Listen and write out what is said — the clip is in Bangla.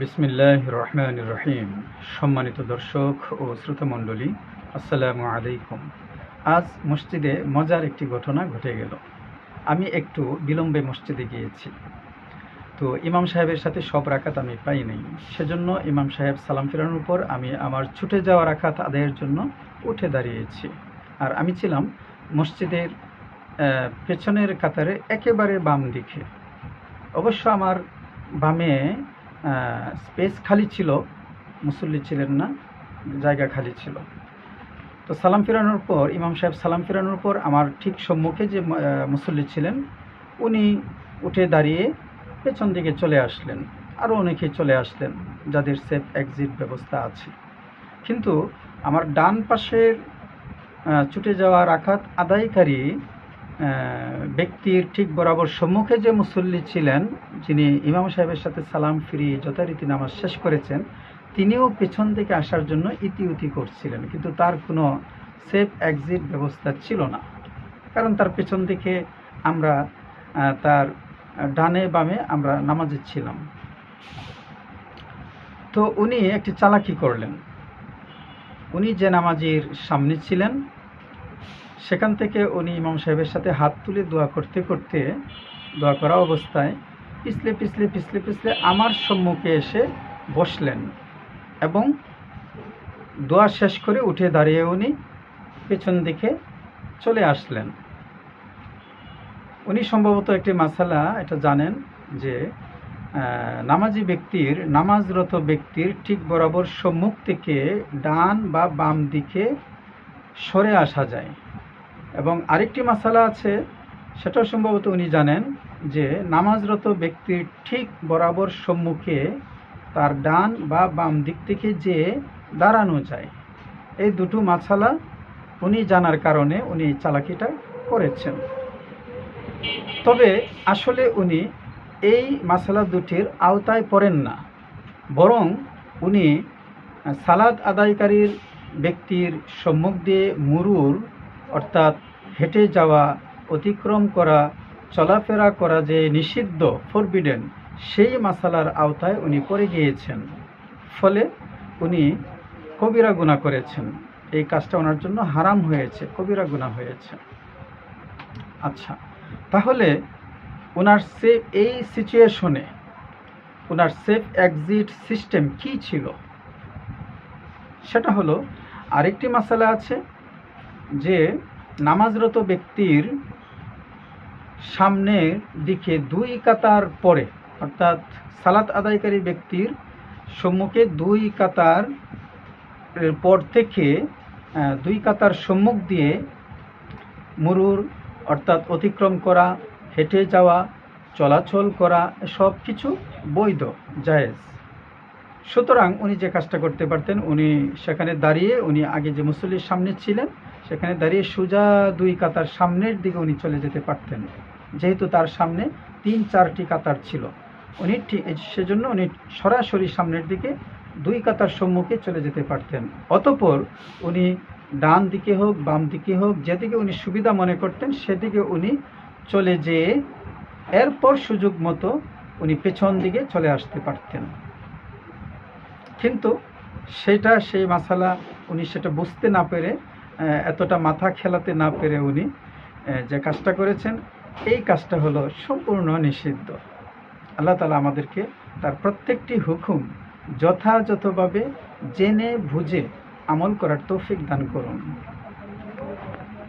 বিসমিল্লাহির রহমানির রহিম। সম্মানিত দর্শক ও শ্রোতামণ্ডলী, আসসালামু আলাইকুম। আজ মসজিদে মজার একটি ঘটনা ঘটে গেল। আমি একটু বিলম্বে মসজিদে গিয়েছি, তো ইমাম সাহেবের সাথে সব রাকাত আমি পাই নাই। সেজন্য ইমাম সাহেব সালাম ফেরানোর পর আমি আমার ছুটে যাওয়া রাকাত আদায়ের জন্য উঠে দাঁড়িয়েছি। আর আমি ছিলাম মসজিদের পেছনের কাতারে একেবারে বাম দিকে। অবশ্য আমার বামে স্পেস খালি ছিল, মুসল্লি ছিলেন না, জায়গা খালি ছিল। তো সালাম ফেরানোর পর ইমাম সাহেব সালাম ফেরানোর পর আমার ঠিক সম্মুখে যে মুসল্লি ছিলেন উনি উঠে দাঁড়িয়ে পেছন দিকে চলে আসলেন। আরও অনেকেই চলে আসলেন যাদের সেফ এক্সিট ব্যবস্থা আছে। কিন্তু আমার ডান পাশের ছুটে যাওয়া রাকাত আদায়কারী ব্যক্তির ঠিক বরাবর সম্মুখে যে মুসল্লি ছিলেন, যিনি ইমাম সাহেবের সাথে সালাম ফিরিয়ে যথারীতি নামাজ শেষ করেছেন, তিনিও পেছন থেকে আসার জন্য ইতিউতি করছিলেন, কিন্তু তার কোনো সেফ এক্সিট ব্যবস্থা ছিল না। কারণ তার পেছন থেকে আমরা, তার ডানে বামে আমরা নামাজে ছিলাম। তো উনি একটি চালাকি করলেন। উনি যে নামাজির সামনে ছিলেন সেখান থেকে উনি ইমাম সাহেবের সাথে হাত তুলে দোয়া করতে করতে, দোয়া করা অবস্থায় পিছলে পিছলে পিছলে পিছলে আমার সম্মুখে এসে বসলেন এবং দোয়া শেষ করে উঠে দাঁড়িয়ে উনি পেছন দিকে চলে আসলেন। উনি সম্ভবত একটি মাসালা এটা জানেন যে নামাজি ব্যক্তির, নামাজরত ব্যক্তির ঠিক বরাবর সম্মুখ থেকে ডান বা বাম দিকে সরে আসা যায়। এবং আরেকটি মাসালা আছে, সেটাও সম্ভবত উনি জানেন যে নামাজরত ব্যক্তির ঠিক বরাবর সম্মুখে তার ডান বা বাম দিক থেকে যে দাঁড়ানো যায়। এই দুটো মাসালা উনি জানার কারণে উনি চালাকিটা করেছেন। তবে আসলে উনি এই মাসালা দুটির আওতায় পড়েন না, বরং উনি সালাত আদায়কারীর ব্যক্তির সম্মুখ দিয়ে মুরুর, অর্থাৎ হেঁটে যাওয়া, অতিক্রম করা, চলাফেরা করা যে নিষিদ্ধ, ফরবিডেন, সেই মাসালার আওতায় উনি পড়ে গিয়েছেন। ফলে উনি কবিরা গুনাহ করেছেন। এই কাজটা ওনার জন্য হারাম হয়েছে, কবিরা গুনাহ হয়েছে। আচ্ছা, তাহলে ওনার সেফ, এই সিচুয়েশনে ওনার সেফ এক্সিট সিস্টেম কি ছিল? সেটা হলো, আরেকটি মাসালা আছে যে নামাজরত ব্যক্তির সামনের দিকে দুই কাতার পরে, অর্থাৎ সালাত আদায়কারী ব্যক্তির সম্মুখে দুই কাতার পর থেকে দুই কাতার সম্মুখ দিয়ে মুরুর, অর্থাৎ অতিক্রম করা, হেঁটে যাওয়া, চলাচল করা, সব কিছু বৈধ, জায়েজ। সুতরাং উনি যে কাজটা করতে পারতেন, উনি সেখানে দাঁড়িয়ে, উনি আগে যে মুসল্লির সামনে ছিলেন সেখানে দাঁড়িয়ে সোজা দুই কাতার সামনের দিকে উনি চলে যেতে পারতেন। যেহেতু তার সামনে 3-4টি কাতার ছিল, উনি সেজন্য উনি সরাসরি সামনের দিকে দুই কাতার সম্মুখে চলে যেতে পারতেন। অতঃপর উনি ডান দিকে হোক বাম দিকে হোক, যেদিকে উনি সুবিধা মনে করতেন সেদিকে উনি চলে যেয়ে এরপর সুযোগ মতো উনি পেছন দিকে চলে আসতে পারতেন। কিন্তু সেই মাসালা উনি সেটা বুঝতে না পেরে, এতটা মাথা খেলাতে না পেরে উনি যে কাজটা করেছেন, এই কাজটা হলো সম্পূর্ণ নিষিদ্ধ। আল্লাহ তাআলা আমাদেরকে তার প্রত্যেকটি হুকুম যথাযথভাবে জেনে বুঝে আমল করার তৌফিক দান করুন।